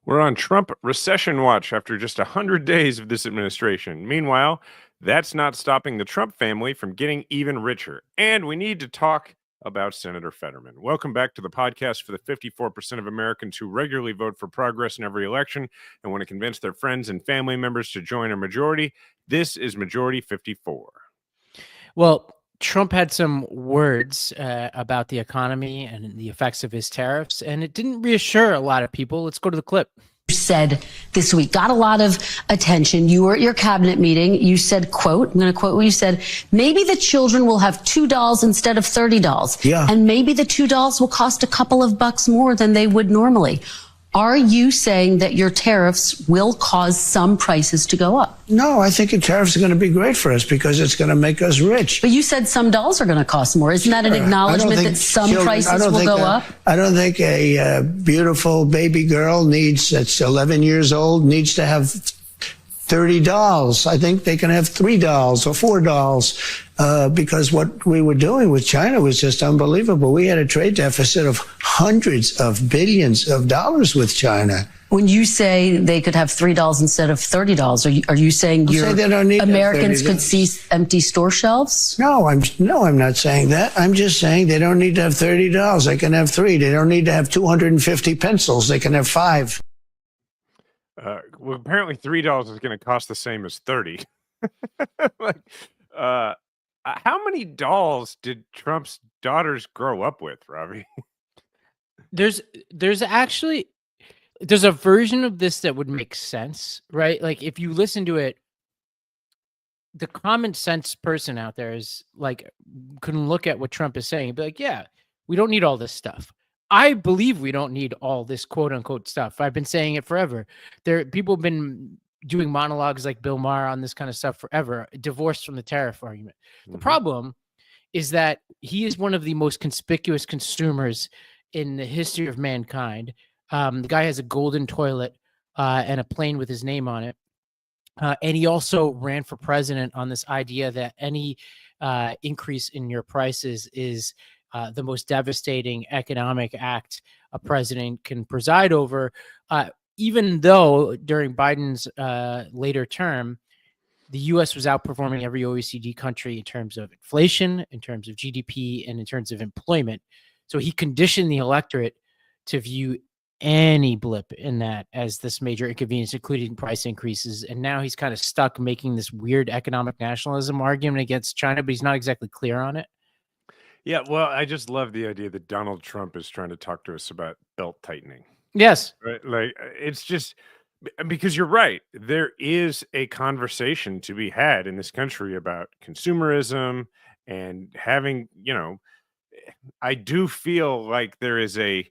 We're on Trump recession watch after just 100 days of this administration. Meanwhile, that's not stopping the Trump family from getting even richer. And we need to talk about Senator Fetterman. Welcome back to the podcast for the 54% of Americans who regularly vote for progress in every election and want to convince their friends and family members to join a majority. This is Majority 54. Well, Trump had some words about the economy and the effects of his tariffs, and it didn't reassure a lot of people. Let's go to the clip. Said this week, got a lot of attention. You were at your cabinet meeting. You said, quote, I'm going to quote what you said, maybe the children will have $2 instead of $30. Yeah. And maybe the $2 will cost a couple of bucks more than they would normally. Are you saying that your tariffs will cause some prices to go up? No, I think the tariffs are going to be great for us because it's going to make us rich. But you said some dolls are going to cost more. Isn't that an acknowledgement that some prices will go up? I don't think a beautiful baby girl that's 11 years old needs to have 30 dolls. I think they can have 3 dolls or 4 dolls because what we were doing with China was just unbelievable. We had a trade deficit of hundreds of billions of dollars with China. When you say they could have $3 instead of $30, are you saying Americans could see empty store shelves? No, I'm not saying that. I'm just saying they don't need to have $30. They can have 3. They don't need to have 250 pencils. They can have 5. Well, apparently $3 is going to cost the same as 30. How many dolls did Trump's daughters grow up with, Ravi? There's a version of this that would make sense, right? Like if you listen to it, the common sense person out there is like, can look at what Trump is saying and be like, yeah, we don't need all this stuff. I believe we don't need all this quote unquote stuff. I've been saying it forever. People have been doing monologues like Bill Maher on this kind of stuff forever, divorced from the tariff argument. The problem is that he is one of the most conspicuous consumers in the history of mankind. The guy has a golden toilet and a plane with his name on it. And he also ran for president on this idea that any increase in your prices is the most devastating economic act a president can preside over, even though during Biden's later term, the U.S. was outperforming every OECD country in terms of inflation, in terms of GDP, and in terms of employment. So he conditioned the electorate to view any blip in that as this major inconvenience, including price increases. And now he's kind of stuck making this weird economic nationalism argument against China, but he's not exactly clear on it. Yeah, well, I just love the idea that Donald Trump is trying to talk to us about belt tightening. Yes. Right? Like, it's just because you're right. There is a conversation to be had in this country about consumerism and having, I do feel like there is a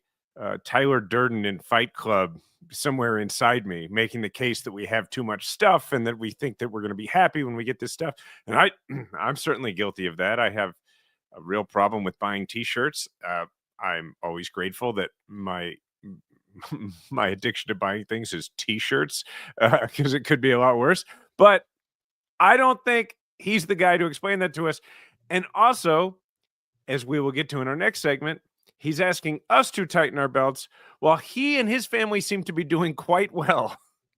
Tyler Durden in Fight Club somewhere inside me making the case that we have too much stuff and that we think that we're going to be happy when we get this stuff. And I'm certainly guilty of that. I have a real problem with buying t-shirts. I'm always grateful that my addiction to buying things is t-shirts because it could be a lot worse. But I don't think he's the guy to explain that to us. And also, as we will get to in our next segment, he's asking us to tighten our belts while he and his family seem to be doing quite well.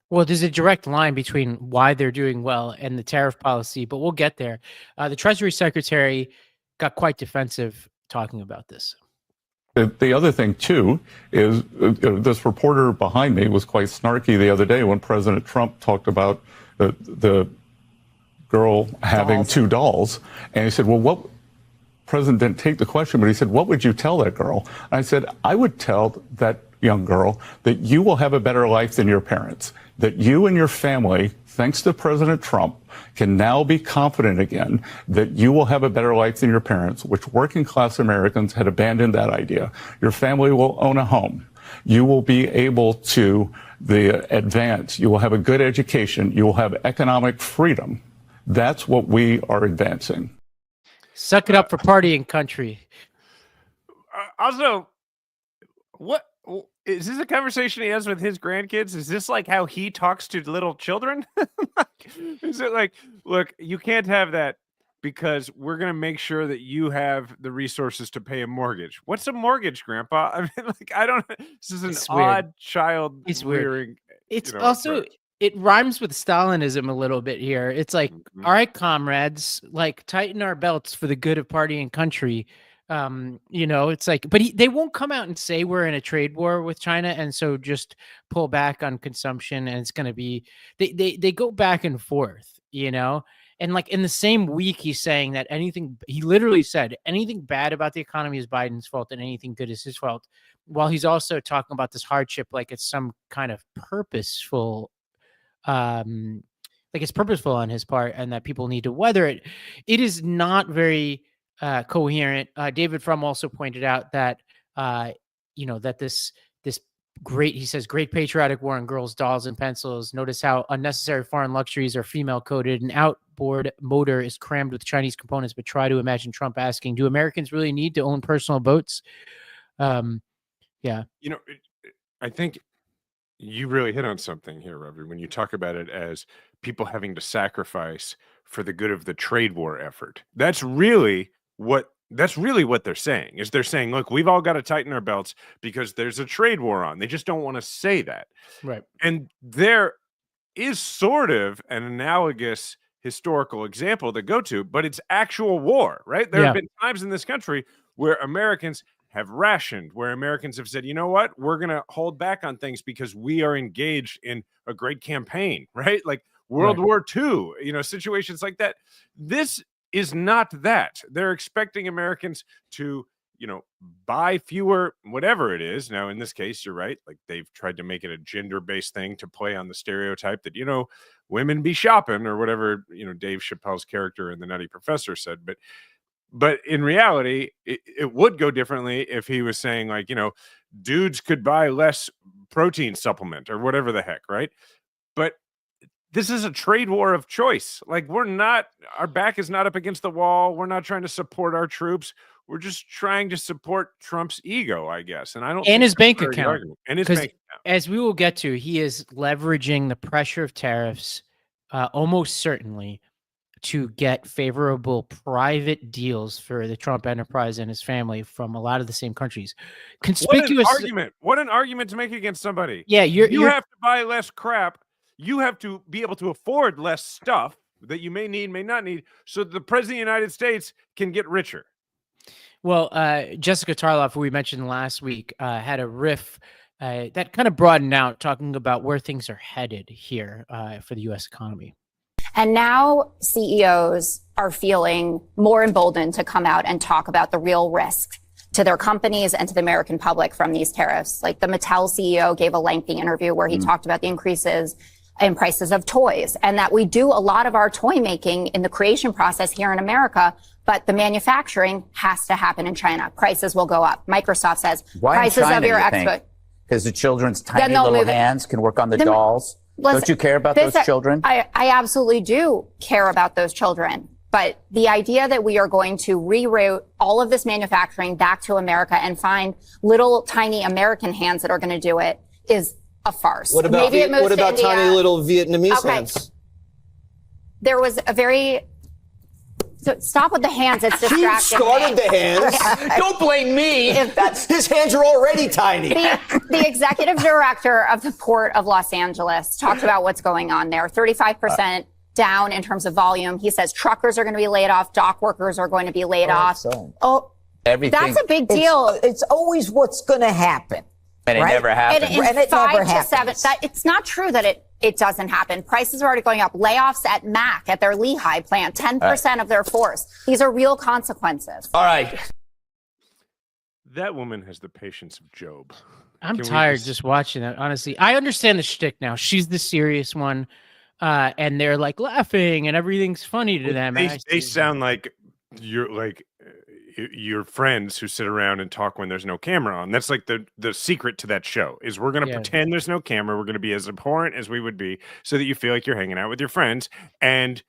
Well, there's a direct line between why they're doing well and the tariff policy, but we'll get there. The Treasury Secretary got quite defensive talking about this. The other thing, too, is this reporter behind me was quite snarky the other day when President Trump talked about the girl having 2 dolls. And he said, well, what? President didn't take the question, but he said, what would you tell that girl? And I said, I would tell that young girl that you will have a better life than your parents, that you and your family, thanks to President Trump, can now be confident again that you will have a better life than your parents, which working class Americans had abandoned that idea. Your family will own a home. You will be able to advance. You will have a good education. You will have economic freedom. That's what we are advancing. Suck it up for partying country. Also, what is this a conversation he has with his grandkids? Is this like how he talks to little children? Is it like, look, you can't have that because we're going to make sure that you have the resources to pay a mortgage. What's a mortgage, Grandpa? I mean, like, I don't. This is an It's weird. odd child It's weird. rearing. It's also approach. it rhymes with Stalinism a little bit here. It's like, Mhm. all right, comrades, like tighten our belts for the good of party and country. It's like, but they won't come out and say we're in a trade war with China, and so just pull back on consumption, and it's going to be they go back and forth, And like in the same week, he's saying that he literally said anything bad about the economy is Biden's fault and anything good is his fault. While he's also talking about this hardship like it's some kind of purposeful, like it's purposeful on his part and that people need to weather it. It is not very coherent. David Frum also pointed out that, that this great, he says, great patriotic war on girls, dolls, and pencils. Notice how unnecessary foreign luxuries are female coded. An outboard motor is crammed with Chinese components, but try to imagine Trump asking, do Americans really need to own personal boats? Yeah. I think you really hit on something here, Ravi, when you talk about it as people having to sacrifice for the good of the trade war effort. That's really what they're saying. Is they're saying, look, we've all got to tighten our belts because there's a trade war on. They just don't want to say that. Right. And there is sort of an analogous historical example to go to, but it's actual war, right? There have been times in this country where Americans have rationed, where Americans have said, you know what, we're going to hold back on things because we are engaged in a great campaign, right? Like World War II, situations like that. This is not that. They're expecting Americans to, buy fewer, whatever it is. Now, in this case, you're right. Like they've tried to make it a gender-based thing to play on the stereotype that, women be shopping or whatever, Dave Chappelle's character in The Nutty Professor said. But in reality, it would go differently if he was saying like, dudes could buy less protein supplement or whatever the heck, right? But this is a trade war of choice. Like our back is not up against the wall. We're not trying to support our troops. We're just trying to support Trump's ego, I guess. And I don't and his bank account. And his bank account. As we will get to, he is leveraging the pressure of tariffs, almost certainly, to get favorable private deals for the Trump enterprise and his family from a lot of the same countries. Conspicuous What an argument to make against somebody. Yeah, you have to buy less crap. You have to be able to afford less stuff that you may need, may not need, so that the president of the United States can get richer. Well, Jessica Tarloff, who we mentioned last week, had a riff that kind of broadened out, talking about where things are headed here for the U.S. economy. And now CEOs are feeling more emboldened to come out and talk about the real risk to their companies and to the American public from these tariffs. Like the Mattel CEO gave a lengthy interview where he talked about the increases in prices of toys and that we do a lot of our toy making in the creation process here in America, but the manufacturing has to happen in China. Prices will go up. Microsoft says prices of your export. Because the children's tiny little hands can work on the dolls. Listen, don't you care about those children? I absolutely do care about those children. But the idea that we are going to reroute all of this manufacturing back to America and find little tiny American hands that are going to do it is a farce. What about, tiny little Vietnamese hands? There was a very... So stop with the hands. It's distracting. He started the hands. Okay. Don't blame me. His hands are already tiny. The executive director of the Port of Los Angeles talked about what's going on there. 35% down in terms of volume. He says truckers are going to be laid off. Dock workers are going to be laid off. Everything. That's a big deal. It's always what's going to happen. And it never happens. And it never happens. It's not true that it doesn't happen. Prices are already going up. Layoffs at Mac, at their Lehigh plant, 10% of their force. These are real consequences. All right. That woman has the patience of Job. I'm tired just watching that, honestly. I understand the shtick now. She's the serious one, and they're like laughing, and everything's funny to them. They sound like you're like your friends who sit around and talk when there's no camera on. That's like the secret to that show is we're going to pretend there's no camera. We're going to be as abhorrent as we would be so that you feel like you're hanging out with your friends. And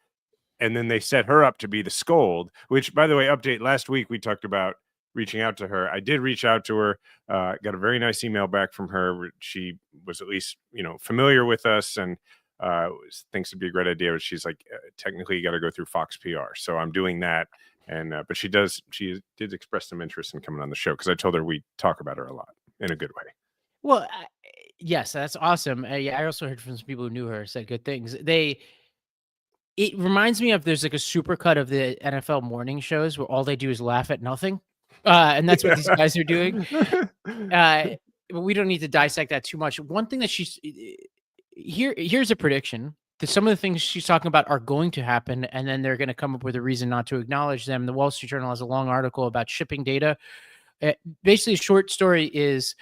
then they set her up to be the scold, which, by the way, update last week, we talked about reaching out to her. I did reach out to her, got a very nice email back from her. She was at least, familiar with us. And thinks it'd be a great idea, but she's like, technically you got to go through Fox PR. So I'm doing that. And but she did express some interest in coming on the show because I told her we talk about her a lot in a good way. Well, yes, that's awesome. Yeah, I also heard from some people who knew her, said good things. It reminds me of, there's like a supercut of the NFL morning shows where all they do is laugh at nothing. And that's what these guys are doing. But we don't need to dissect that too much. One thing that here's a prediction that some of the things she's talking about are going to happen, and then they're going to come up with a reason not to acknowledge them. The Wall Street Journal has a long article about shipping data. Basically, a short story is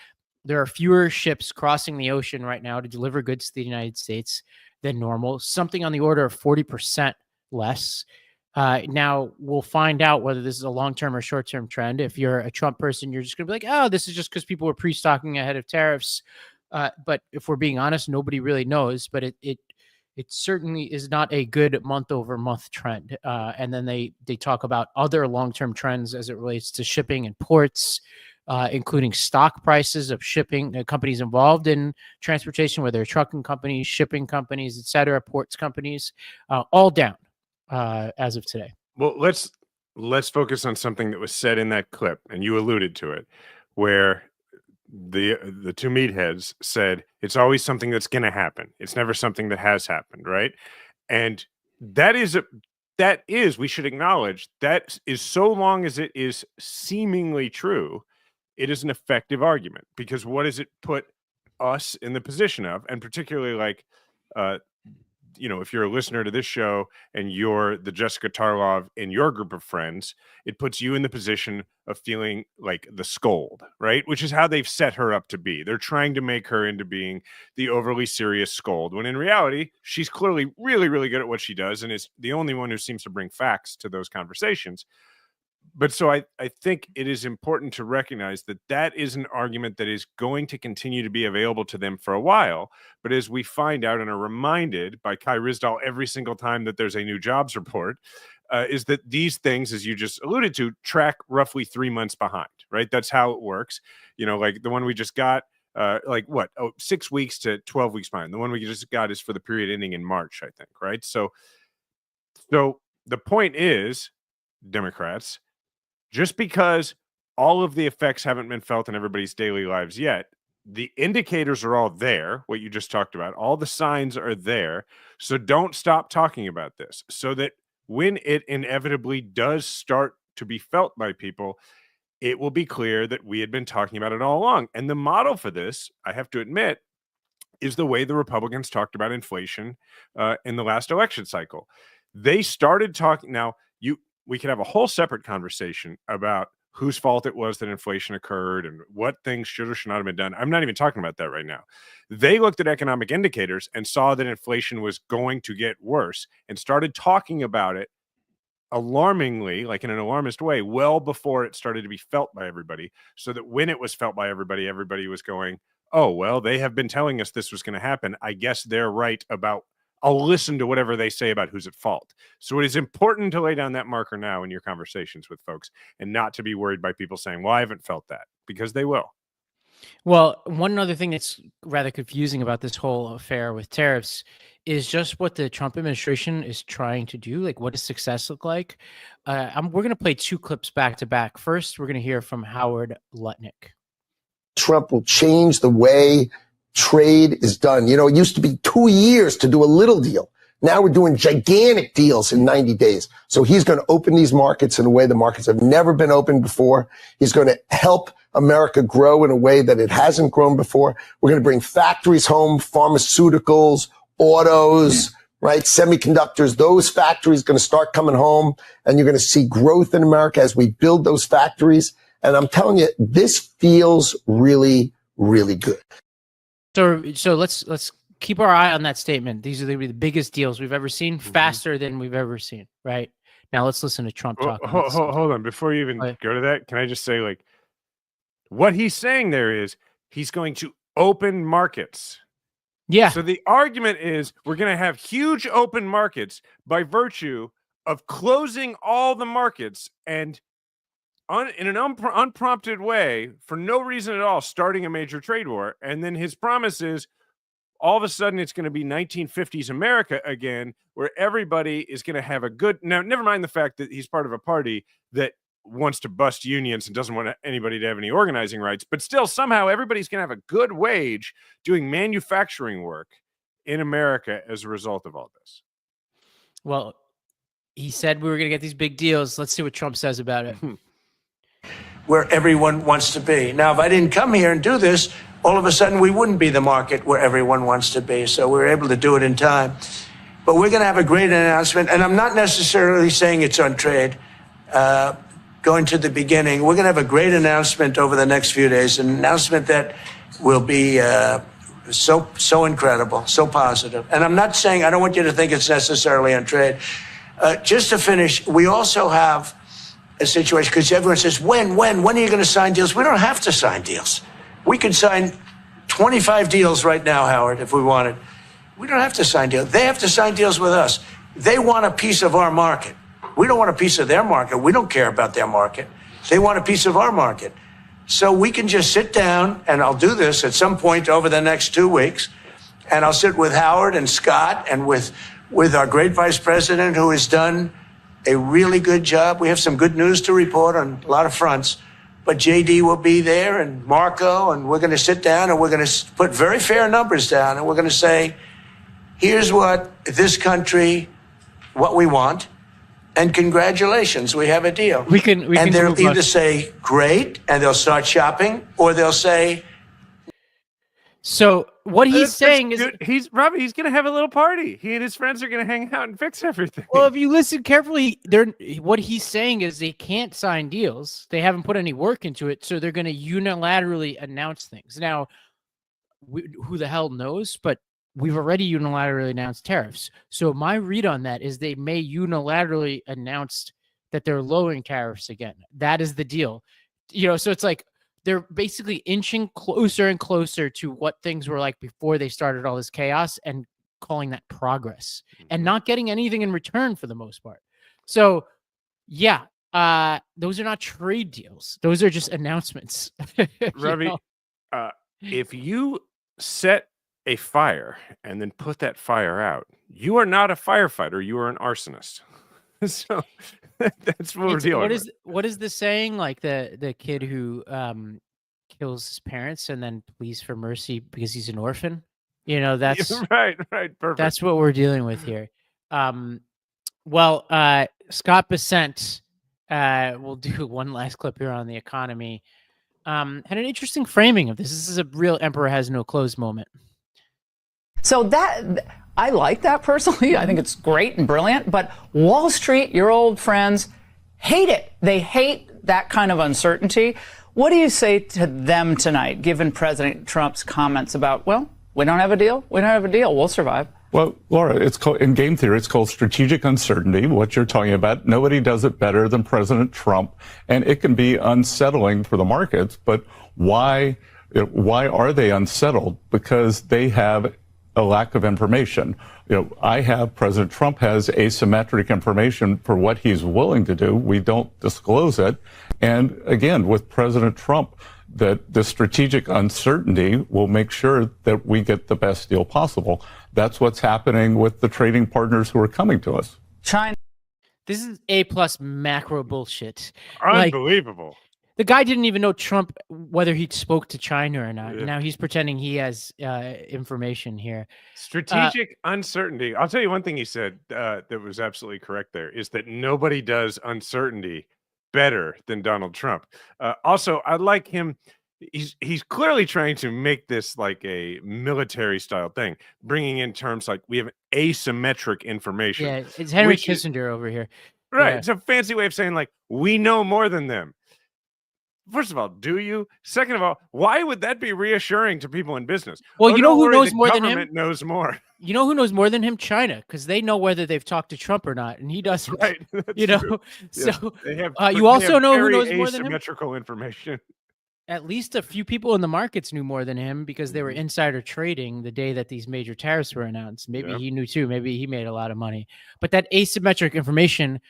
there are fewer ships crossing the ocean right now to deliver goods to the United States than normal, something on the order of 40% less. Now, we'll find out whether this is a long-term or short-term trend. If you're a Trump person, you're just going to be like, oh, this is just because people were pre-stocking ahead of tariffs. But if we're being honest, nobody really knows. But it certainly is not a good month-over-month trend. And then they talk about other long-term trends as it relates to shipping and ports, including stock prices of shipping companies involved in transportation, whether trucking companies, shipping companies, et cetera, ports companies, all down as of today. Well, let's focus on something that was said in that clip, and you alluded to it, where the two meatheads said it's always something that's going to happen. It's never something that has happened, right? And that is we should acknowledge that is, so long as it is seemingly true, it is an effective argument, because what does it put us in the position of? And particularly, like, if you're a listener to this show and you're the Jessica Tarlov in your group of friends, it puts you in the position of feeling like the scold, right? Which is how they've set her up to be. They're trying to make her into being the overly serious scold, when in reality, she's clearly really, really good at what she does and is the only one who seems to bring facts to those conversations. But so I think it is important to recognize that is an argument that is going to continue to be available to them for a while. But as we find out and are reminded by Kai Ryssdal every single time that there's a new jobs report, is that these things, as you just alluded to, track roughly 3 months behind, right? That's how it works. Like the one we just got, 6 weeks to 12 weeks behind. The one we just got is for the period ending in March, I think, right? So the point is, Democrats, just because all of the effects haven't been felt in everybody's daily lives yet, the indicators are all there, what you just talked about. All the signs are there. So don't stop talking about this, so that when it inevitably does start to be felt by people, it will be clear that we had been talking about it all along. And the model for this, I have to admit, is the way the Republicans talked about inflation in the last election cycle. They started talking. Now, we could have a whole separate conversation about whose fault it was that inflation occurred and what things should or should not have been done. I'm not even talking about that right now. They looked at economic indicators and saw that inflation was going to get worse and started talking about it alarmingly, like in an alarmist way, well before it started to be felt by everybody, so that when it was felt by everybody, everybody was going, oh, well, they have been telling us this was going to happen. I guess they're right about, I'll listen to whatever they say about who's at fault. So it is important to lay down that marker now in your conversations with folks and not to be worried by people saying, well, I haven't felt that, because they will. Well, one other thing that's rather confusing about this whole affair with tariffs is just what the Trump administration is trying to do. Like, what does success look like? We're going to play two clips back to back. First, we're going to hear from Howard Lutnick. Trump will change the way trade is done. It used to be 2 years to do a little deal. Now we're doing gigantic deals in 90 days. So he's going to open these markets in a way the markets have never been opened before. He's going to help America grow in a way that it hasn't grown before. We're going to bring factories home, pharmaceuticals, autos, right? Semiconductors. Those factories are going to start coming home, and you're going to see growth in America as we build those factories. And I'm telling you, this feels really, really good. So let's keep our eye on that statement. These are the biggest deals we've ever seen, faster than we've ever seen, right? Now let's listen to Trump talk. Hold on. Before you even go to that, can I just say, like, what he's saying there is he's going to open markets. Yeah. So the argument is we're going to have huge open markets by virtue of closing all the markets and in an unprompted way, for no reason at all, starting a major trade war. And then his promise is all of a sudden it's going to be 1950s America again, where everybody is going to have a good, now, never mind the fact that he's part of a party that wants to bust unions and doesn't want anybody to have any organizing rights, but still somehow everybody's going to have a good wage doing manufacturing work in America as a result of all this. Well, he said we were going to get these big deals. Let's see what Trump says about it. Where everyone wants to be. Now, if I didn't come here and do this, all of a sudden we wouldn't be the market where everyone wants to be. So we were able to do it in time. But we're going to have a great announcement. And I'm not necessarily saying it's on trade. Going to the beginning, we're going to have a great announcement over the next few days, an announcement that will be so incredible, so positive. And I'm not saying, I don't want you to think it's necessarily on trade. Just to finish, we also have a situation, because everyone says, when are you going to sign deals? We don't have to sign deals. We could sign 25 deals right now, Howard, if we wanted. We don't have to sign deals. They have to sign deals with us. They want a piece of our market. We don't want a piece of their market. We don't care about their market. They want a piece of our market. So we can just sit down, and I'll do this at some point over the next 2 weeks, and I'll sit with Howard and Scott and with our great vice president, who has done a really good job. We have some good news to report on a lot of fronts, but JD will be there and Marco, and we're going to sit down and we're going to put very fair numbers down, and we're going to say, here's what this country, what we want. And congratulations, we have a deal. And they'll either say, great, and they'll start shopping, or they'll say. So what he's saying is, he's going to have a little party. He and his friends are going to hang out and fix everything. Well, if you listen carefully, what he's saying is they can't sign deals. They haven't put any work into it, so they're going to unilaterally announce things. Now, who the hell knows? But we've already unilaterally announced tariffs. So my read on that is they may unilaterally announce that they're lowering tariffs again. That is the deal. So it's like they're basically inching closer and closer to what things were like before they started all this chaos, and calling that progress, and not getting anything in return for the most part. So yeah, those are not trade deals. Those are just announcements. Ravi, if you set a fire and then put that fire out, you are not a firefighter, you are an arsonist. So that's what we're dealing with. What is the saying? Like the kid who kills his parents and then pleads for mercy because he's an orphan. That's right, perfect. That's what we're dealing with here. Scott Bessent, we'll do one last clip here on the economy. Had an interesting framing of this. This is a real emperor has no clothes moment. So I like that personally. I think it's great and brilliant. But Wall Street, your old friends, hate it. They hate that kind of uncertainty. What do you say to them tonight, given President Trump's comments about, well, we don't have a deal. We don't have a deal. We'll survive. Well, Laura, it's called, in game theory, it's called strategic uncertainty, what you're talking about. Nobody does it better than President Trump, and it can be unsettling for the markets. But why are they unsettled? Because they have a lack of information. President Trump has asymmetric information for what he's willing to do. We don't disclose it. And again, with President Trump, that the strategic uncertainty will make sure that we get the best deal possible. That's what's happening with the trading partners who are coming to us. China. This is A+ macro bullshit. Unbelievable. The guy didn't even know Trump, whether he spoke to China or not. Yeah. Now he's pretending he has information here. Strategic uncertainty. I'll tell you one thing he said that was absolutely correct there, is that nobody does uncertainty better than Donald Trump. Also, I like him. He's clearly trying to make this like a military style thing, bringing in terms like we have asymmetric information. Yeah, it's Henry Kissinger over here. Right. Yeah. It's a fancy way of saying like, we know more than them. First of all, do you? Second of all, why would that be reassuring to people in business? Well, you know who knows more than him? Government knows more. You know who knows more than him? China, because they know whether they've talked to Trump or not, and he doesn't. Right. True. So they have, you also know who knows more than him? Asymmetrical information. At least a few people in the markets knew more than him because they were insider trading the day that these major tariffs were announced. Maybe he knew too. Maybe he made a lot of money. But that asymmetric information,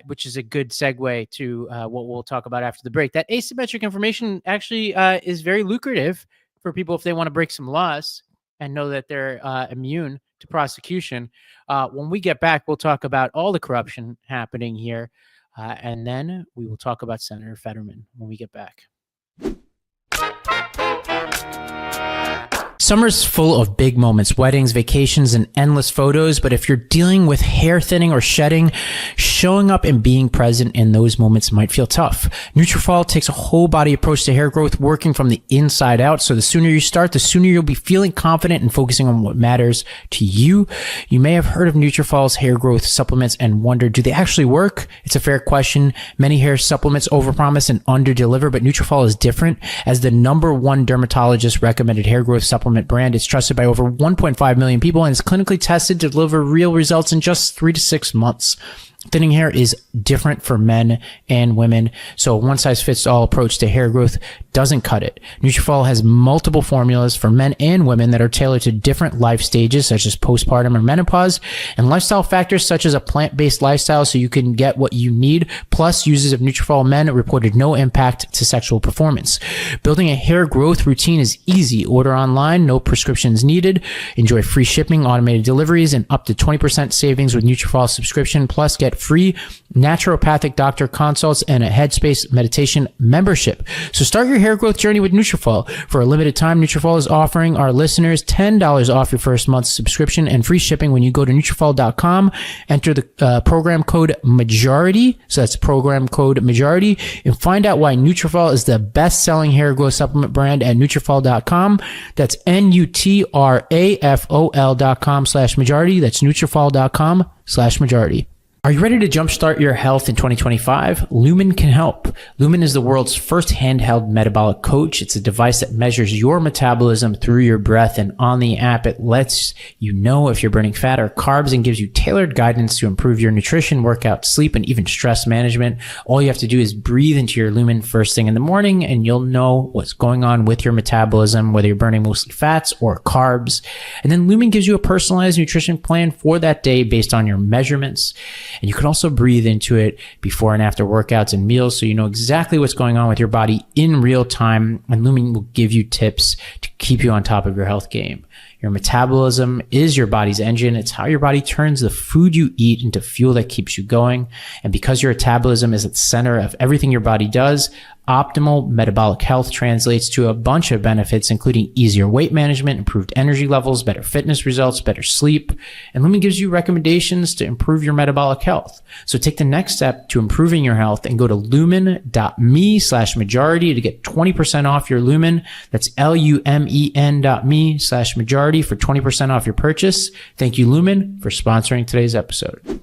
which is a good segue to what we'll talk about after the break, that asymmetric information actually is very lucrative for people if they want to break some laws. and know that they're immune to prosecution. When we get back, we'll talk about all the corruption happening here. And then we will talk about Senator Fetterman when we get back. Summer's full of big moments, weddings, vacations, and endless photos. But if you're dealing with hair thinning or shedding, showing up and being present in those moments might feel tough. Nutrafol takes a whole body approach to hair growth, working from the inside out. So the sooner you start, the sooner you'll be feeling confident and focusing on what matters to you. You may have heard of Nutrafol's hair growth supplements and wondered, do they actually work? It's a fair question. Many hair supplements overpromise and underdeliver, but Nutrafol is different. As the #1 dermatologist recommended hair growth supplement brand, it's trusted by over 1.5 million people and is clinically tested to deliver real results in just 3 to 6 months. Thinning hair is different for men and women, so a one-size-fits-all approach to hair growth doesn't cut it. Nutrafol has multiple formulas for men and women that are tailored to different life stages, such as postpartum or menopause, and lifestyle factors such as a plant-based lifestyle, so you can get what you need. Plus, users of Nutrafol Men reported no impact to sexual performance. Building a hair growth routine is easy. Order online, no prescriptions needed. Enjoy free shipping, automated deliveries, and up to 20% savings with Nutrafol subscription. Plus, get free naturopathic doctor consults and a Headspace meditation membership. So start your hair growth journey with Nutrafol. For a limited time, Nutrafol is offering our listeners $10 off your first month's subscription and free shipping when you go to Nutrafol.com. Enter the program code MAJORITY. So that's program code MAJORITY, and find out why Nutrafol is the best-selling hair growth supplement brand at Nutrafol.com. That's Nutrafol.com/majority. That's Nutrafol.com/majority. Are you ready to jumpstart your health in 2025? Lumen can help. Lumen is the world's first handheld metabolic coach. It's a device that measures your metabolism through your breath, and on the app, it lets you know if you're burning fat or carbs and gives you tailored guidance to improve your nutrition, workout, sleep, and even stress management. All you have to do is breathe into your Lumen first thing in the morning, and you'll know what's going on with your metabolism, whether you're burning mostly fats or carbs. And then Lumen gives you a personalized nutrition plan for that day based on your measurements. And you can also breathe into it before and after workouts and meals, so you know exactly what's going on with your body in real time. And Lumen will give you tips to keep you on top of your health game. Your metabolism is your body's engine. It's how your body turns the food you eat into fuel that keeps you going. And because your metabolism is at the center of everything your body does, optimal metabolic health translates to a bunch of benefits, including easier weight management, improved energy levels, better fitness results, better sleep. And Lumen gives you recommendations to improve your metabolic health. So take the next step to improving your health and go to lumen.me/majority to get 20% off your Lumen. That's lumen.me/majority for 20% off your purchase. Thank you, Lumen, for sponsoring today's episode.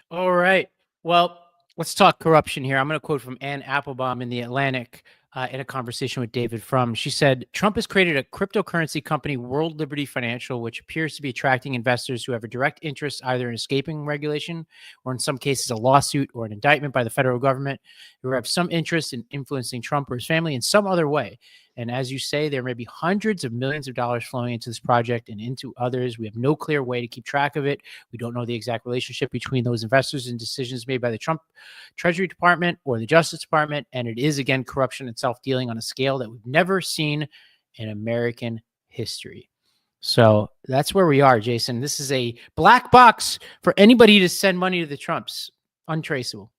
All right. Well, let's talk corruption here. I'm going to quote from Ann Applebaum in The Atlantic in a conversation with David Frum. She said, Trump has created a cryptocurrency company, World Liberty Financial, which appears to be attracting investors who have a direct interest either in escaping regulation or in some cases a lawsuit or an indictment by the federal government, who have some interest in influencing Trump or his family in some other way. And as you say, there may be hundreds of millions of dollars flowing into this project and into others. We have no clear way to keep track of it. We don't know the exact relationship between those investors and decisions made by the Trump Treasury Department or the Justice Department. And it is, again, corruption and self-dealing on a scale that we've never seen in American history. So that's where we are, Jason. This is a black box for anybody to send money to the Trumps. Untraceable.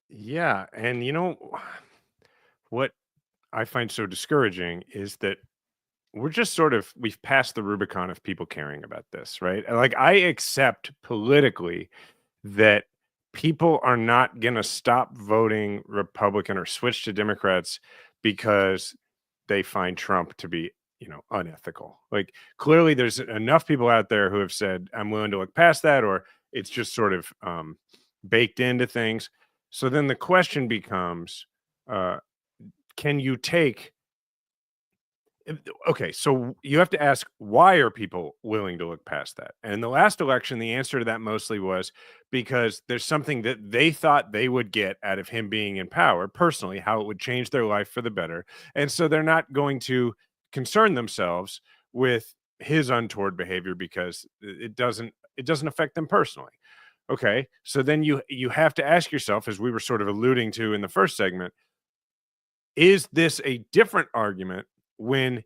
Yeah. And you know what I find so discouraging is that we've passed the Rubicon of people caring about this, right? Like, I accept politically that people are not going to stop voting Republican or switch to Democrats because they find Trump to be, unethical. Like, clearly there's enough people out there who have said, I'm willing to look past that, or it's just sort of baked into things. So then the question becomes, can you take, okay, so you have to ask, why are people willing to look past that? And in the last election, the answer to that mostly was because there's something that they thought they would get out of him being in power, personally, how it would change their life for the better. And so they're not going to concern themselves with his untoward behavior because it doesn't affect them personally. Okay, so then you have to ask yourself, as we were sort of alluding to in the first segment, is this a different argument when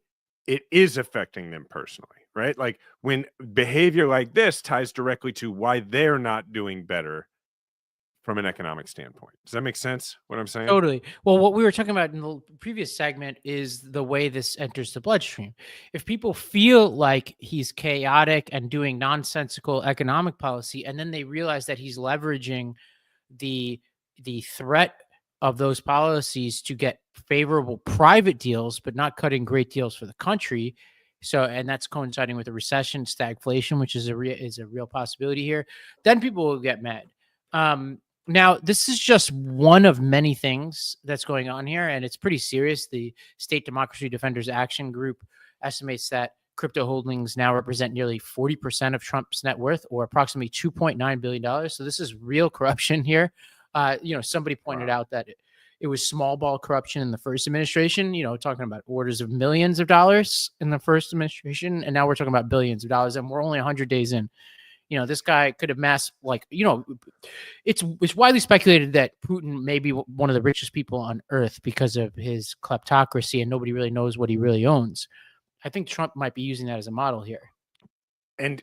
it is affecting them personally, right? Like when behavior like this ties directly to why they're not doing better from an economic standpoint. Does that make sense, what I'm saying? Totally. Well, what we were talking about in the previous segment is the way this enters the bloodstream. If people feel like he's chaotic and doing nonsensical economic policy, and then they realize that he's leveraging the threat of those policies to get favorable private deals, but not cutting great deals for the country. So, and that's coinciding with a recession, stagflation, which is a real possibility here. Then people will get mad. Now, this is just one of many things that's going on here, and it's pretty serious. The State Democracy Defenders Action Group estimates that crypto holdings now represent nearly 40% of Trump's net worth, or approximately $2.9 billion. So this is real corruption here. Somebody pointed out that it was small ball corruption in the first administration, talking about orders of millions of dollars in the first administration. And now we're talking about billions of dollars, and we're only 100 days in. This guy could have massed, it's widely speculated that Putin may be one of the richest people on earth because of his kleptocracy, and nobody really knows what he really owns. I think Trump might be using that as a model here. And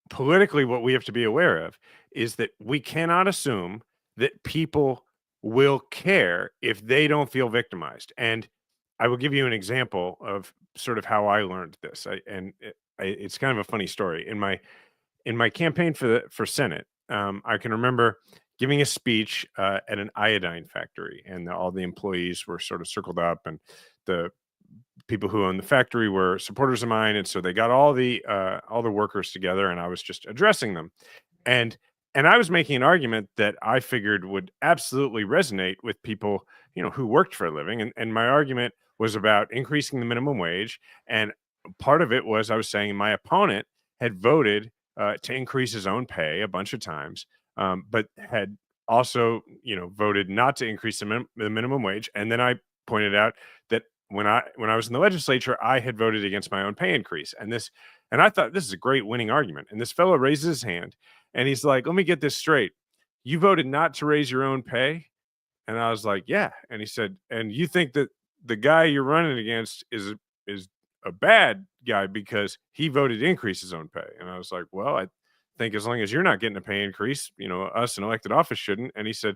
politically, what we have to be aware of is that we cannot assume that people will care if they don't feel victimized. And I will give you an example of sort of how I learned this. It's kind of a funny story. In my campaign for Senate, I can remember giving a speech at an iodine factory, and all the employees were sort of circled up, and the people who owned the factory were supporters of mine, and so they got all the workers together, and I was just addressing them, and I was making an argument that I figured would absolutely resonate with people, who worked for a living, and my argument was about increasing the minimum wage, and part of it was I was saying my opponent had voted to increase his own pay a bunch of times, but had also, voted not to increase the minimum wage. And then I pointed out that when I was in the legislature, I had voted against my own pay increase. And I thought this is a great winning argument. And this fellow raises his hand and he's like, "Let me get this straight. You voted not to raise your own pay?" And I was like, "Yeah." And he said, "And you think that the guy you're running against is a bad guy because he voted to increase his own pay?" And I was like, "Well, I think as long as you're not getting a pay increase, us in elected office shouldn't." And he said,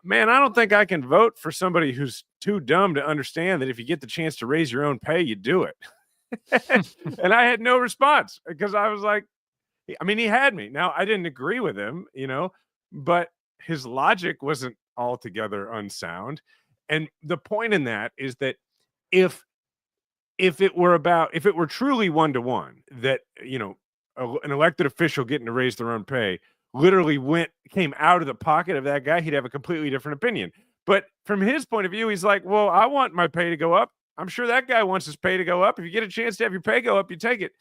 "Man, I don't think I can vote for somebody who's too dumb to understand that if you get the chance to raise your own pay, you do it." And I had no response because I was like, he had me. Now, I didn't agree with him, but his logic wasn't altogether unsound. And the point in that is that if it were truly 1-to-1, that, an elected official getting to raise their own pay literally came out of the pocket of that guy, he'd have a completely different opinion. But from his point of view, he's like, "Well, I want my pay to go up. I'm sure that guy wants his pay to go up. If you get a chance to have your pay go up, you take it."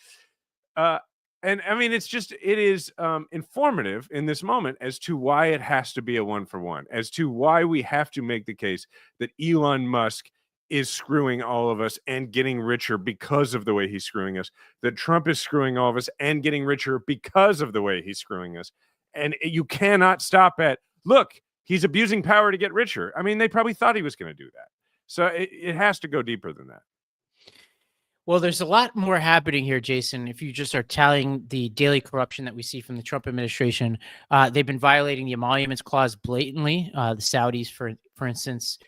It is informative in this moment as to why it has to be a 1-for-1, as to why we have to make the case that Elon Musk is screwing all of us and getting richer because of the way he's screwing us, that Trump is screwing all of us and getting richer because of the way he's screwing us. And you cannot stop at, look, he's abusing power to get richer. They probably thought he was going to do that. So it has to go deeper than that. Well, there's a lot more happening here, Jason. If you just are tallying the daily corruption that we see from the Trump administration, they've been violating the emoluments clause blatantly. The Saudis, for instance,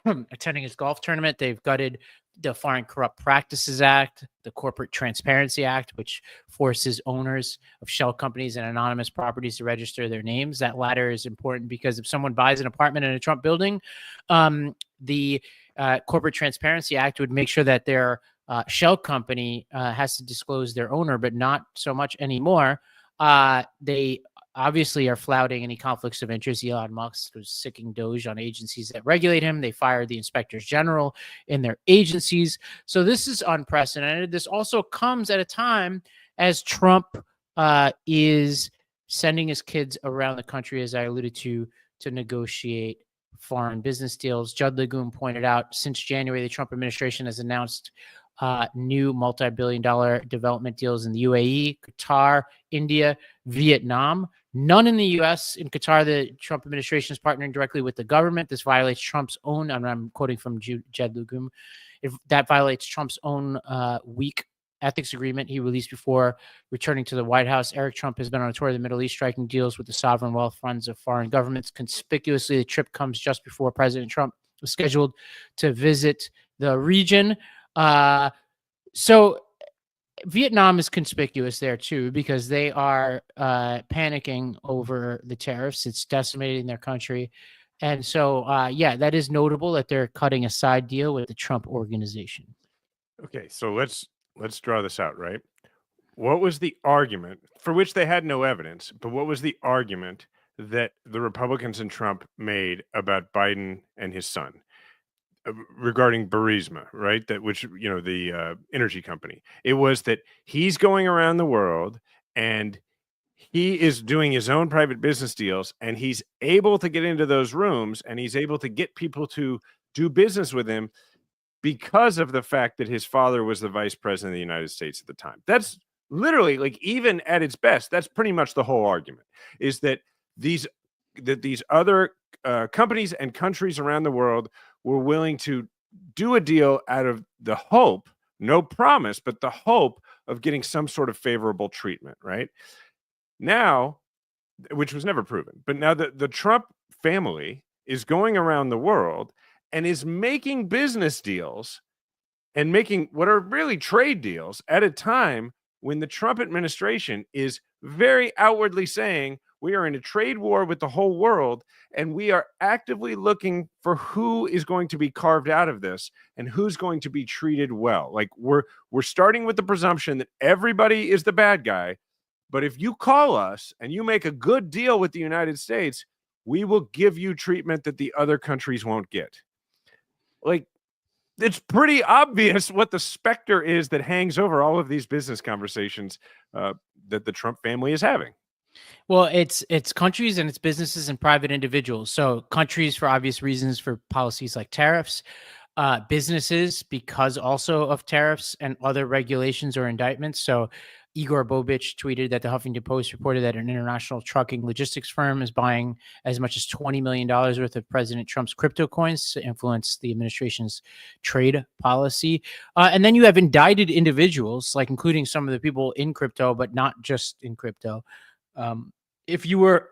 attending his golf tournament, they've gutted the Foreign Corrupt Practices Act, the Corporate Transparency Act, which forces owners of shell companies and anonymous properties to register their names. That latter is important because if someone buys an apartment in a Trump building, the Corporate Transparency Act would make sure that their shell company has to disclose their owner, but not so much anymore. They obviously are flouting any conflicts of interest. Elon Musk was sicking Doge on agencies that regulate him. They fired the inspectors general in their agencies. So this is unprecedented. This also comes at a time as Trump is sending his kids around the country, as I alluded to negotiate foreign business deals. Judd Lagoon pointed out since January, the Trump administration has announced new multi-billion-dollar development deals in the UAE, Qatar, India, Vietnam, None in the U.S. In Qatar, the Trump administration is partnering directly with the government. This violates Trump's own, I'm quoting from Jed Lugum, if that violates Trump's own weak ethics agreement he released before returning to the White House. Eric Trump has been on a tour of the Middle East, striking deals with the sovereign wealth funds of foreign governments. Conspicuously, the trip comes just before President Trump was scheduled to visit the region. So Vietnam is conspicuous there too, because they are panicking over the tariffs. It's decimating their country. And so, yeah, that is notable that they're cutting a side deal with the Trump organization. Okay, so let's draw this out, right? What was the argument for which they had no evidence, but what was the argument that the Republicans and Trump made about Biden and his son regarding Burisma, right? That which, you know, the energy company. It was that he's going around the world and he is doing his own private business deals, and he's able to get into those rooms and he's able to get people to do business with him because of the fact that his father was the vice president of the United States at the time. That's literally, like, even at its best, that's pretty much the whole argument, is that these other companies and countries around the world were willing to do a deal out of the hope, no promise, but the hope of getting some sort of favorable treatment, right? Now, which was never proven, but now the Trump family is going around the world and is making business deals and making what are really trade deals at a time when the Trump administration is very outwardly saying we are in a trade war with the whole world, and we are actively looking for who is going to be carved out of this and who's going to be treated well. Like, we're starting with the presumption that everybody is the bad guy, but if you call us and you make a good deal with the United States, we will give you treatment that the other countries won't get. Like, it's pretty obvious what the specter is that hangs over all of these business conversations that the Trump family is having. Well, it's countries and it's businesses and private individuals. So countries for obvious reasons, for policies like tariffs, businesses because also of tariffs and other regulations or indictments. So Igor Bobich tweeted that the Huffington Post reported that an international trucking logistics firm is buying as much as $20 million worth of President Trump's crypto coins to influence the administration's trade policy. And then you have indicted individuals, like including some of the people in crypto, but not just in crypto. If you were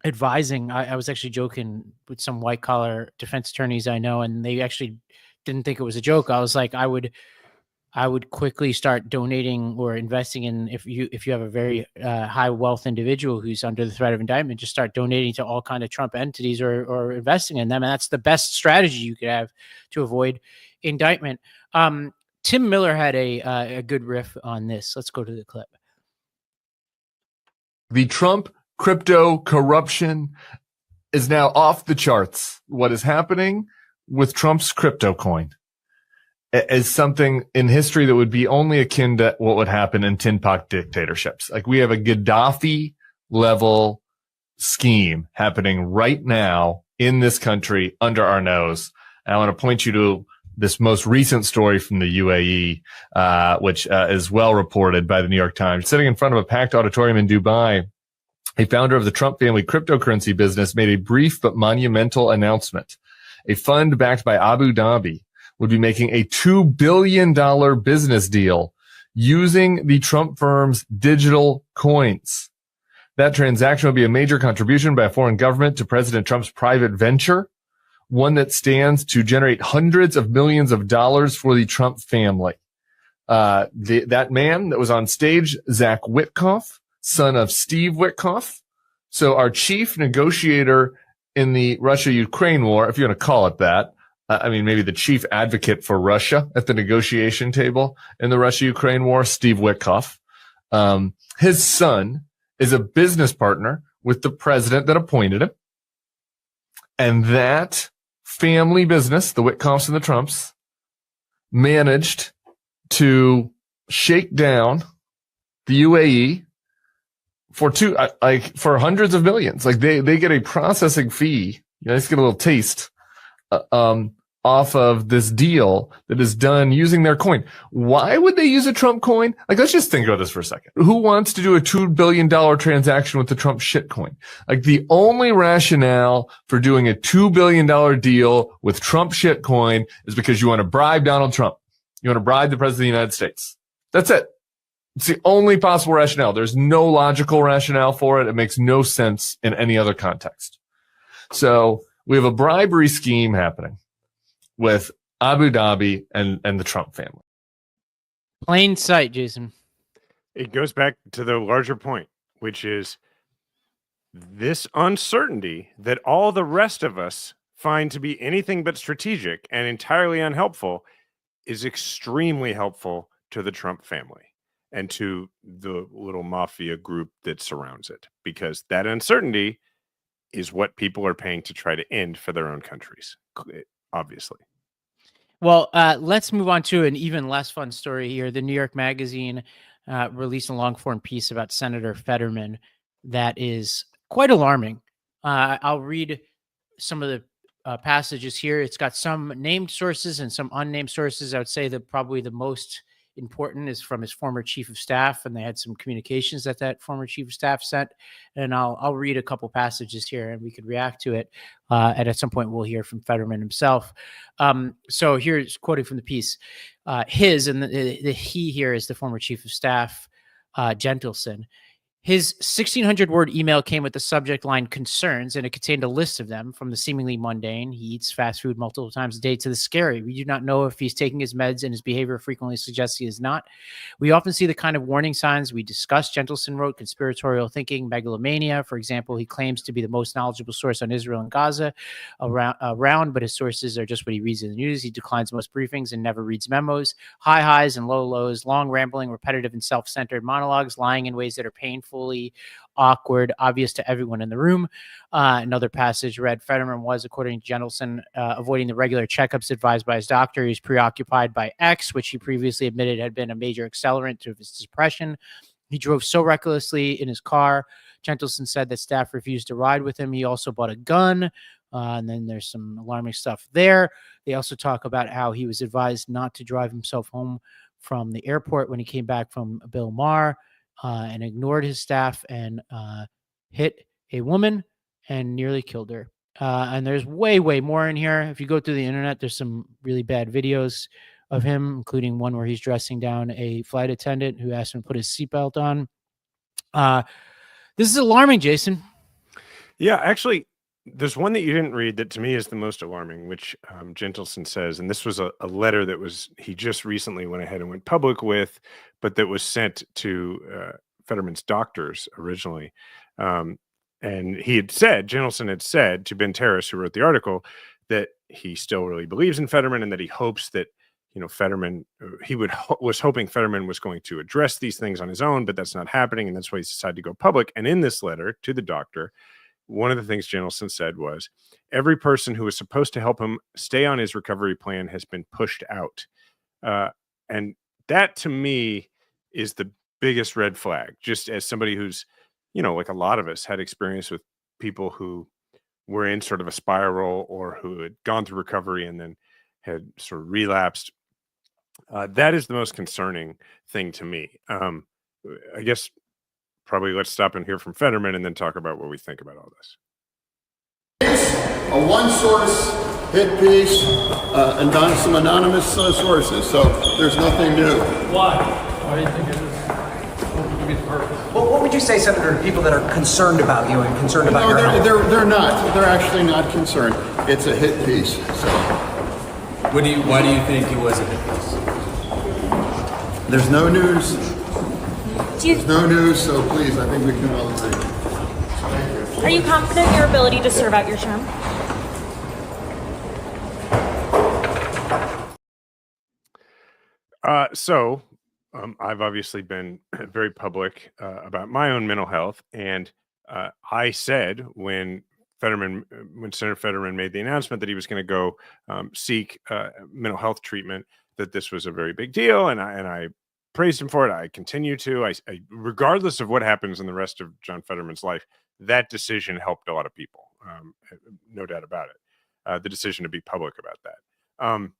advising, I was actually joking with some white collar defense attorneys I know, and they actually didn't think it was a joke. I was like, I would quickly start donating or investing in, if you have a very high wealth individual who's under the threat of indictment, just start donating to all kind of Trump entities or investing in them. And that's the best strategy you could have to avoid indictment. Tim Miller had a good riff on this. Let's go to the clip. The Trump crypto corruption is now off the charts. What is happening with Trump's crypto coin is something in history that would be only akin to what would happen in tin pot dictatorships. Like, we have a Gaddafi level scheme happening right now in this country under our nose. And I want to point you to this most recent story from the UAE, which is well reported by the New York Times. Sitting in front of a packed auditorium in Dubai, a founder of the Trump family cryptocurrency business made a brief but monumental announcement. A fund backed by Abu Dhabi would be making a $2 billion business deal using the Trump firm's digital coins. That transaction would be a major contribution by a foreign government to President Trump's private venture, one that stands to generate hundreds of millions of dollars for the Trump family. That man that was on stage, Zach Witkoff, son of Steve Witkoff. So our chief negotiator in the Russia-Ukraine war, if you want to call it that, I mean, maybe the chief advocate for Russia at the negotiation table in the Russia-Ukraine war, Steve Witkoff. His son is a business partner with the president that appointed him. And that family business, the Witkoffs and the Trumps, managed to shake down the UAE for hundreds of millions. Like, they get a processing fee. You guys get a little taste. off of this deal that is done using their coin. Why would they use a Trump coin? Like, let's just think about this for a second. Who wants to do a $2 billion transaction with the Trump shit coin? Like, the only rationale for doing a $2 billion deal with Trump shit coin is because you want to bribe Donald Trump. You want to bribe the president of the United States. That's it. It's the only possible rationale. There's no logical rationale for it. It makes no sense in any other context. So we have a bribery scheme happening with Abu Dhabi and the Trump family. Plain sight, Jason. It goes back to the larger point, which is this uncertainty that all the rest of us find to be anything but strategic and entirely unhelpful is extremely helpful to the Trump family and to the little mafia group that surrounds it, because that uncertainty is what people are paying to try to end for their own countries, obviously. Well, let's move on to an even less fun story here. The New York Magazine released a long-form piece about Senator Fetterman that is quite alarming. I'll read some of the passages here. It's got some named sources and some unnamed sources. I would say that probably the most important is from his former chief of staff, and they had some communications that former chief of staff sent. And I'll read a couple passages here, and we could react to it. And at some point, we'll hear from Fetterman himself. So here's quoting from the piece. His, and the he here is the former chief of staff, Gentleson. His 1,600-word email came with the subject line concerns, and it contained a list of them, from the seemingly mundane, he eats fast food multiple times a day, to the scary. We do not know if he's taking his meds, and his behavior frequently suggests he is not. We often see the kind of warning signs we discussed. Gentleson wrote conspiratorial thinking, megalomania. For example, he claims to be the most knowledgeable source on Israel and Gaza around, but his sources are just what he reads in the news. He declines most briefings and never reads memos. High highs and low lows, long rambling, repetitive, and self-centered monologues, lying in ways that are painful, awkward, obvious to everyone in the room. Another passage read, Fetterman was, according to Gentleson, avoiding the regular checkups advised by his doctor. He was preoccupied by X, which he previously admitted had been a major accelerant to his depression. He drove so recklessly in his car. Gentleson said that staff refused to ride with him. He also bought a gun. And then there's some alarming stuff there. They also talk about how he was advised not to drive himself home from the airport when he came back from Bill Maher. And ignored his staff and hit a woman and nearly killed her. And there's way, way more in here. If you go through the internet, there's some really bad videos of him, including one where he's dressing down a flight attendant who asked him to put his seatbelt on. This is alarming, Jason. Yeah, actually, there's one that you didn't read that to me is the most alarming, which Gentleson says, and this was a letter that he just recently went ahead and went public with, but that was sent to Fetterman's doctors originally. And Gentleson had said to Ben Terris, who wrote the article, that he still really believes in Fetterman and that he hopes that, Fetterman, was hoping Fetterman was going to address these things on his own, but that's not happening. And that's why he's decided to go public. And in this letter to the doctor, one of the things Gentleson said was, every person who was supposed to help him stay on his recovery plan has been pushed out. And that to me is the biggest red flag, just as somebody who's, like a lot of us had experience with people who were in sort of a spiral or who had gone through recovery and then had sort of relapsed. That is the most concerning thing to me. I guess probably let's stop and hear from Fetterman and then talk about what we think about all this. A one-source hit piece and some anonymous sources, so there's nothing new. Why? Why do you think it is? What would be the purpose? Well, what would you say, Senator, to people that are concerned about you and concerned about your health? They're not. They're actually not concerned. It's a hit piece. So, why do you think he was a hit piece? There's no news. There's no news, so please, I think we can all agree. Are you confident in your ability to serve out your term? I've obviously been very public about my own mental health, and I said when Senator Fetterman made the announcement that he was going to go seek mental health treatment, that this was a very big deal, and I praised him for it. I continue to. I regardless of what happens in the rest of John Fetterman's life, that decision helped a lot of people, no doubt about it. The decision to be public about that. Um,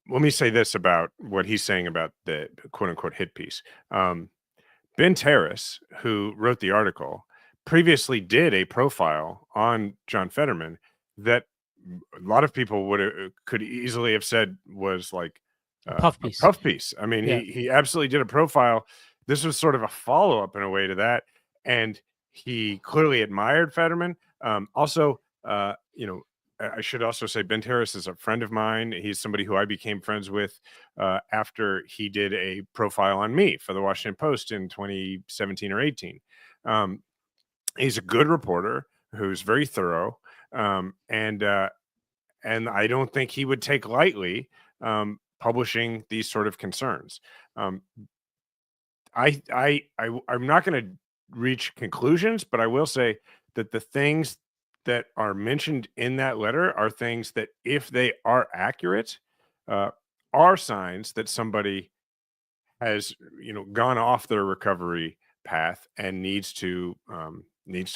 let me say this about what he's saying about the quote unquote hit piece. Ben Terrace, who wrote the article, previously did a profile on John Fetterman that a lot of people could easily have said was like puff piece. A puff piece. I mean, Yeah. he absolutely did a profile. This was sort of a follow up in a way to that, and he clearly admired Fetterman. Also, you know, I should also say Ben Terrace is a friend of mine. He's somebody who I became friends with after he did a profile on me for the Washington Post in 2017 or 18. He's a good reporter who's very thorough, and I don't think he would take lightly publishing these sort of concerns. I'm not going to reach conclusions, but I will say that the things that are mentioned in that letter are things that, if they are accurate, are signs that somebody has, you know, gone off their recovery path and needs to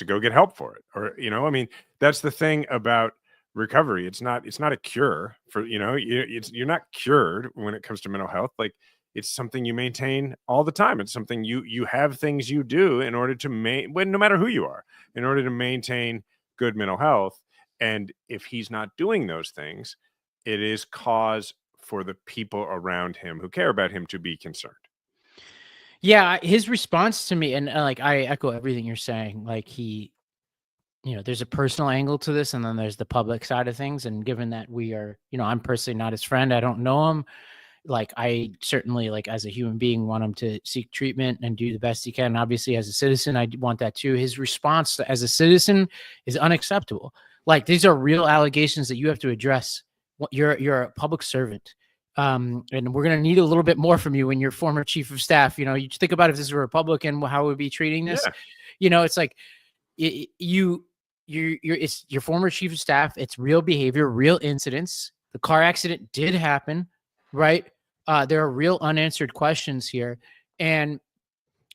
go get help for it. Or, you know, I mean, that's the thing about recovery. It's not a cure for, you know, you're not cured when it comes to mental health. Like, it's something you maintain all the time. It's something you have things you do in order to no matter who you are, in order to maintain good mental health. And if he's not doing those things, it is cause for the people around him who care about him to be concerned. Yeah, his response to me, and like, I echo everything you're saying. Like, he, you know, there's a personal angle to this, and then there's the public side of things. And given that we are, you know, I'm personally not his friend, I don't know him. Like, I certainly, like, as a human being, want him to seek treatment and do the best he can. Obviously, as a citizen, I want that too. His response as a citizen is unacceptable. Like, these are real allegations that you have to address. You're a public servant. And we're going to need a little bit more from you when you're former chief of staff. You know, you think about if this is a Republican, how we'd be treating this. Yeah. You know, it's like you're it's your former chief of staff. It's real behavior, real incidents. The car accident did happen, right? There are real unanswered questions here. And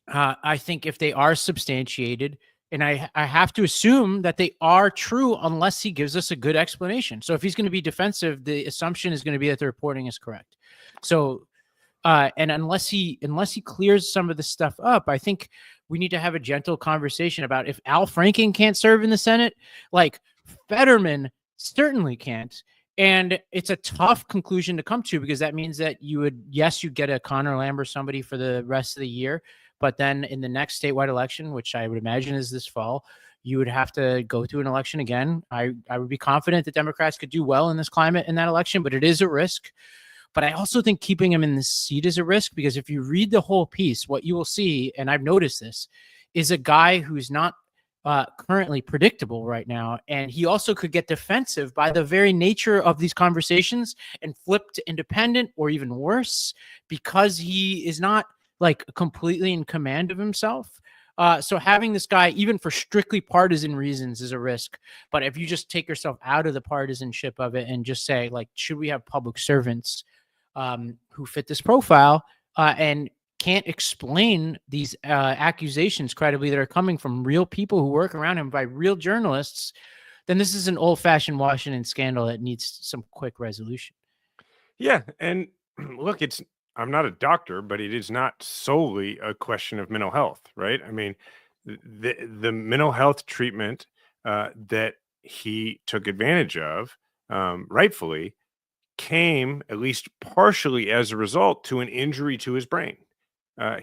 I think if they are substantiated, and I have to assume that they are true unless he gives us a good explanation. So if he's going to be defensive, the assumption is going to be that the reporting is correct. So, and unless he clears some of this stuff up, I think we need to have a gentle conversation about if Al Franken can't serve in the Senate, like Fetterman certainly can't. And it's a tough conclusion to come to, because that means that you get a Connor Lamb or somebody for the rest of the year. But then in the next statewide election, which I would imagine is this fall, you would have to go through an election again. I would be confident that Democrats could do well in this climate in that election, but it is a risk. But I also think keeping him in this seat is a risk, because if you read the whole piece, what you will see, and I've noticed this, is a guy who's not currently predictable right now. And he also could get defensive by the very nature of these conversations and flip to independent, or even worse, because he is not like completely in command of himself. So having this guy, even for strictly partisan reasons, is a risk. But if you just take yourself out of the partisanship of it and just say, like, should we have public servants who fit this profile and can't explain these accusations credibly that are coming from real people who work around him by real journalists, then this is an old-fashioned Washington scandal that needs some quick resolution. Yeah, and look, I'm not a doctor, but it is not solely a question of mental health, right? I mean, the mental health treatment that he took advantage of, rightfully, came at least partially as a result to an injury to his brain.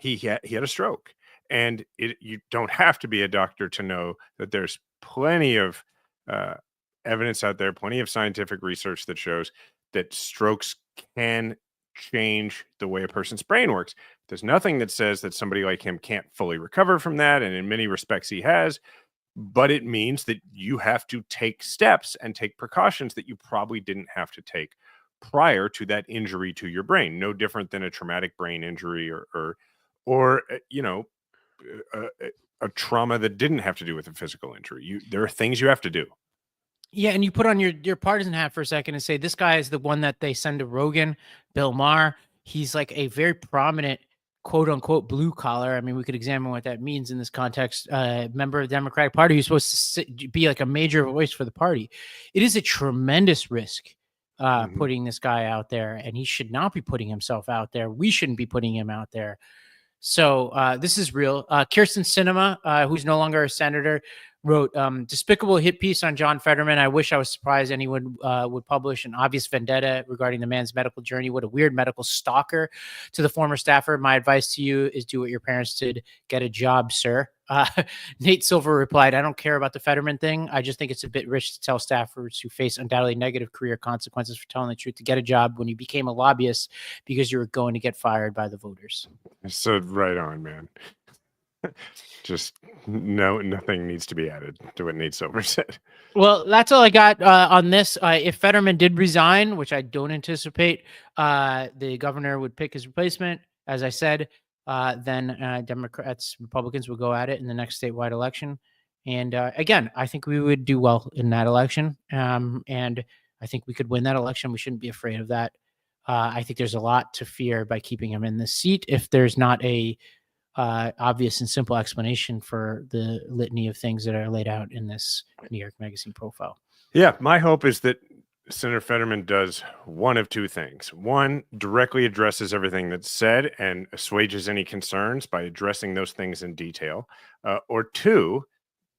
He had a stroke, and you don't have to be a doctor to know that there's plenty of evidence out there, plenty of scientific research that shows that strokes can change the way a person's brain works. There's nothing that says that somebody like him can't fully recover from that, and in many respects he has, but it means that you have to take steps and take precautions that you probably didn't have to take prior to that injury to your brain. No different than a traumatic brain injury or you know, a trauma that didn't have to do with a physical injury. There are things you have to do. Yeah, and you put on your partisan hat for a second and say, this guy is the one that they send to Rogan, Bill Maher. He's like a very prominent, quote unquote, blue collar. I mean, we could examine what that means in this context. Member of the Democratic Party who's supposed to be like a major voice for the party. It is a tremendous risk putting this guy out there, and he should not be putting himself out there. We shouldn't be putting him out there. So this is real. Kirsten Sinema, who's no longer a senator, wrote despicable hit piece on John Fetterman. I wish I was surprised anyone would publish an obvious vendetta regarding the man's medical journey. What a weird medical stalker. To the former staffer, my advice to you is do what your parents did. Get a job, sir. Nate Silver replied, I don't care about the Fetterman thing. I just think it's a bit rich to tell staffers who face undoubtedly negative career consequences for telling the truth to get a job when you became a lobbyist because you were going to get fired by the voters. So right on, man. Just nothing needs to be added to what Nate Silver said. Well, that's all I got on this. If Fetterman did resign, which I don't anticipate, the governor would pick his replacement. As I said, then Democrats, Republicans will go at it in the next statewide election. And again, I think we would do well in that election. And I think we could win that election. We shouldn't be afraid of that. I think there's a lot to fear by keeping him in this seat if there's not a obvious and simple explanation for the litany of things that are laid out in this New York Magazine profile. Yeah, my hope is that Senator Fetterman does one of two things. One, directly addresses everything that's said and assuages any concerns by addressing those things in detail. Or two,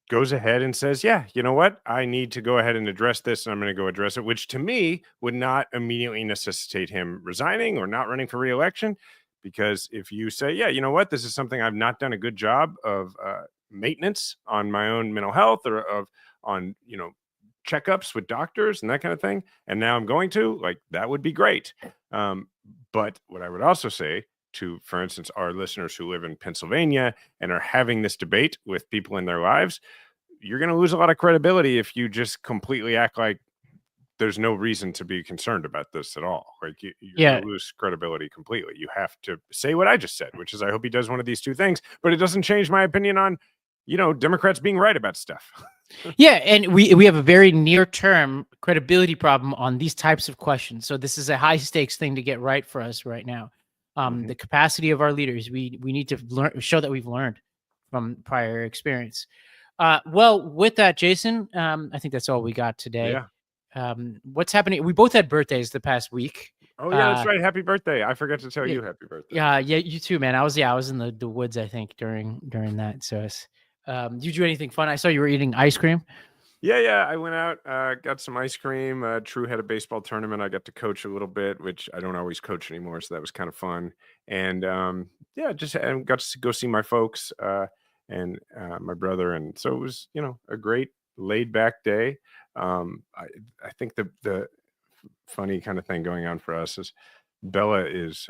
goes ahead and says, yeah, you know what? I need to go ahead and address this, and I'm going to go address it, which to me would not immediately necessitate him resigning or not running for re-election. Because if you say, yeah, you know what? This is something I've not done a good job of maintenance on my own mental health or on checkups with doctors and that kind of thing, and now I'm going to, like, that would be great. But what I would also say to, for instance, our listeners who live in Pennsylvania and are having this debate with people in their lives, you're going to lose a lot of credibility if you just completely act like there's no reason to be concerned about this at all. Like you're going to lose credibility completely. You have to say what I just said, which is I hope he does one of these two things, but it doesn't change my opinion on, Democrats being right about stuff. Yeah, and we have a very near-term credibility problem on these types of questions. So this is a high-stakes thing to get right for us right now. The capacity of our leaders, we need to show that we've learned from prior experience. Well, with that, Jason, I think that's all we got today. Yeah. What's happening? We both had birthdays the past week. Oh yeah, that's right. Happy birthday! I forgot to tell you happy birthday. Yeah, you too, man. I was in the woods, I think, during that. So, did you do anything fun? I saw you were eating ice cream. Yeah. I went out, got some ice cream. True had a baseball tournament. I got to coach a little bit, which I don't always coach anymore, so that was kind of fun. And just got to go see my folks and my brother, and so it was a great laid back day. I think the funny kind of thing going on for us is Bella is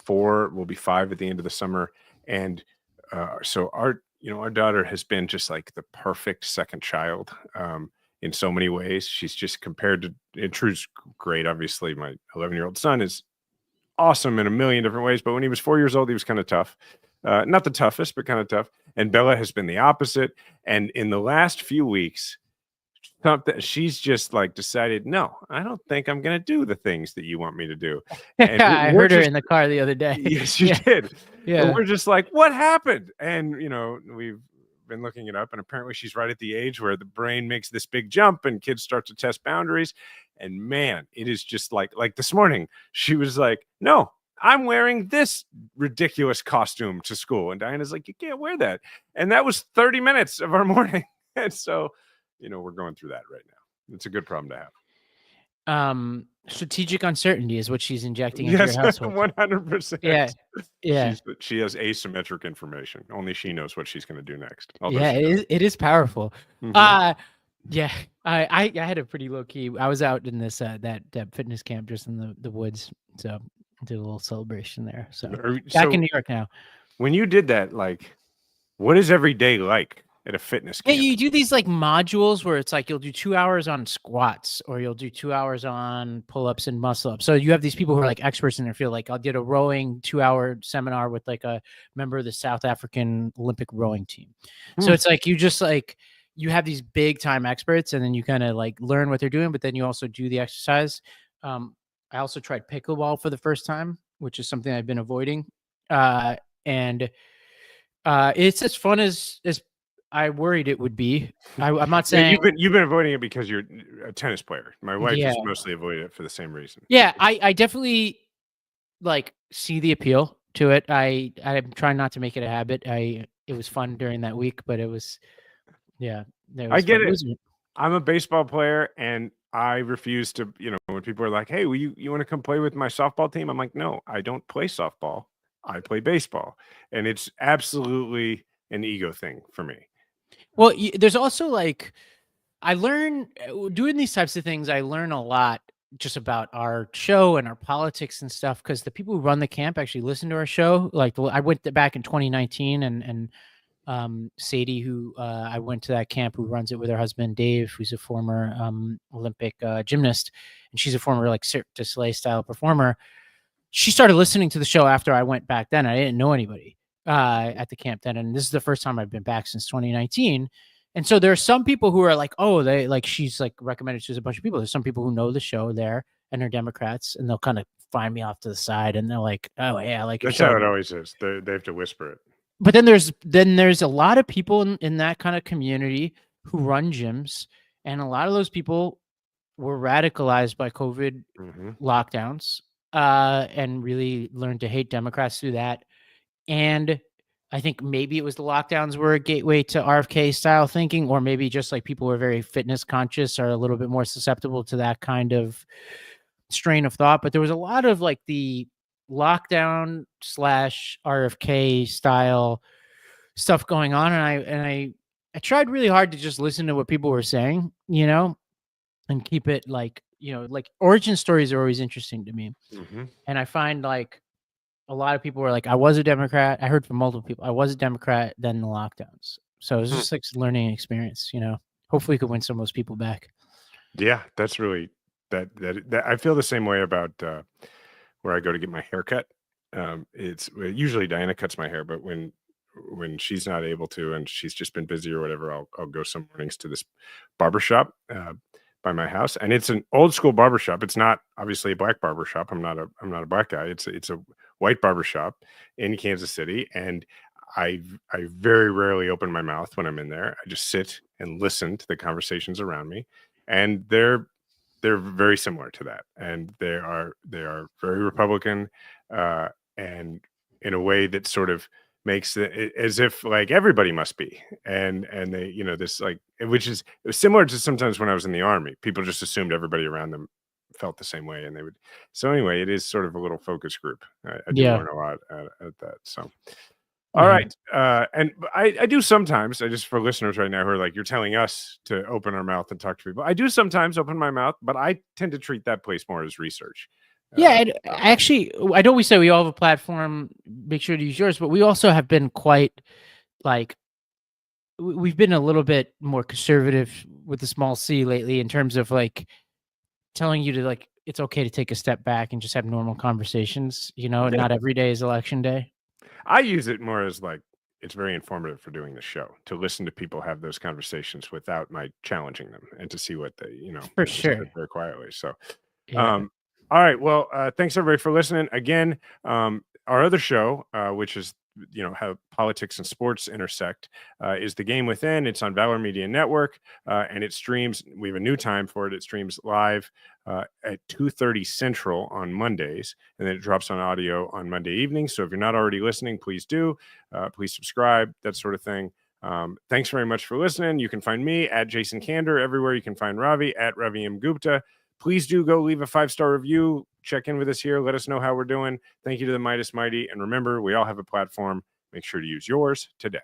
4, will be 5 at the end of the summer, and so our daughter has been just like the perfect second child in so many ways. She's just compared to True's great. Obviously, my 11-year-old son is awesome in a million different ways, but when he was 4 years old, he was kind of tough. Not the toughest, but kind of tough. And Bella has been the opposite. And in the last few weeks, she's just like decided, no, I don't think I'm going to do the things that you want me to do. And I heard her in the car the other day. Yes, you did. Yeah. And we're just like, what happened? And, we've been looking it up, and apparently she's right at the age where the brain makes this big jump and kids start to test boundaries. And man, it is just like this morning, she was like, no, I'm wearing this ridiculous costume to school. And Diana's like, you can't wear that. And that was 30 minutes of our morning. And so, we're going through that right now. It's a good problem to have. Strategic uncertainty is what she's injecting into your household. 100%. Yeah. She has asymmetric information. Only she knows what she's going to do next. It is powerful. I had a pretty low key. I was out in this that fitness camp just in the woods, so I did a little celebration there. So back in New York now. When you did that, like, what is every day like at a fitness camp? Yeah, you do these like modules where it's like you'll do 2 hours on squats or you'll do 2 hours on pull-ups and muscle-ups. So you have these people who are like experts in their field. Like I did a rowing 2-hour seminar with like a member of the South African Olympic rowing team. So it's like you have these big time experts, and then you kind of like learn what they're doing, but then you also do the exercise. I also tried pickleball for the first time, which is something I've been avoiding. And it's as fun as I worried it would be. I'm not Yeah, saying you've been avoiding it because you're a tennis player. My wife Yeah. has mostly avoided it for the same reason. Yeah, I definitely like see the appeal to it. I'm trying not to make it a habit. It was fun during that week, but it was I get fun. it. I'm a baseball player, and I refuse to. When people are like, "Hey, will you want to come play with my softball team?" I'm like, "No, I don't play softball. I play baseball," and it's absolutely an ego thing for me. Well, there's also like, I learn doing these types of things. I learn a lot just about our show and our politics and stuff, because the people who run the camp actually listen to our show. Like I went back in 2019, and Sadie, who I went to that camp, who runs it with her husband Dave, who's a former Olympic gymnast, and she's a former like Cirque du Soleil style performer. She started listening to the show after I went back then. I didn't know anybody at the camp then, and this is the first time I've been back since 2019. And so there are some people who are like, oh, they like, she's like recommended to a bunch of people. There's some people who know the show there and are Democrats, and they'll kind of find me off to the side, and they're like, oh yeah, I like your That's show. how it always is. They have to whisper it. But then there's a lot of people in that kind of community who run gyms, and a lot of those people were radicalized by COVID lockdowns, and really learned to hate Democrats through that. And I think maybe it was the lockdowns were a gateway to RFK style thinking, or maybe just like people who are very fitness conscious are a little bit more susceptible to that kind of strain of thought. But there was a lot of like the lockdown / RFK style stuff going on, and I tried really hard to just listen to what people were saying, and keep it like, like origin stories are always interesting to me. And I find like a lot of people were like, I was a Democrat. I heard from multiple people, I was a Democrat, then the lockdowns. So it was just like a learning experience, hopefully we could win some of those people back. Yeah, that's really that I feel the same way about where I go to get my hair cut. It's usually Diana cuts my hair, but when she's not able to, and she's just been busy or whatever, I'll go some mornings to this barbershop by my house, and it's an old school barbershop. It's not obviously a black barbershop. I'm not a black guy. It's a white barbershop in Kansas City, and I very rarely open my mouth when I'm in there. I just sit and listen to the conversations around me, and they're very similar to that, and they are very Republican, and in a way that sort of makes it as if like everybody must be, and they this like, which is similar to sometimes when I was in the Army, people just assumed everybody around them felt the same way, and they would. So anyway, it is sort of a little focus group. I do learn a lot at that. So. All right. And I do sometimes, I just for listeners right now who are like, you're telling us to open our mouth and talk to people. I do sometimes open my mouth, but I tend to treat that place more as research. Yeah, actually, I know we say we all have a platform, make sure to use yours, but we also have been quite like, we've been a little bit more conservative with the small c lately in terms of like telling you to like, it's okay to take a step back and just have normal conversations, not every day is election day. I use it more as like, it's very informative for doing the show, to listen to people have those conversations without my challenging them, and to see what they, for sure, very quietly. So, all right. Well, thanks everybody for listening again. Our other show, which is, how politics and sports intersect, is The Game Within. It's on Valor Media Network, and it streams. We have a new time for it. It streams live at 2:30 Central on Mondays, and then it drops on audio on Monday evening. So if you're not already listening, please do. Please subscribe, that sort of thing. Thanks very much for listening. You can find me at Jason Kander everywhere. You can find Ravi at Ravi M. Gupta. Please do go leave a 5-star review. Check in with us here. Let us know how we're doing. Thank you to the Midas Mighty. And remember, we all have a platform. Make sure to use yours today.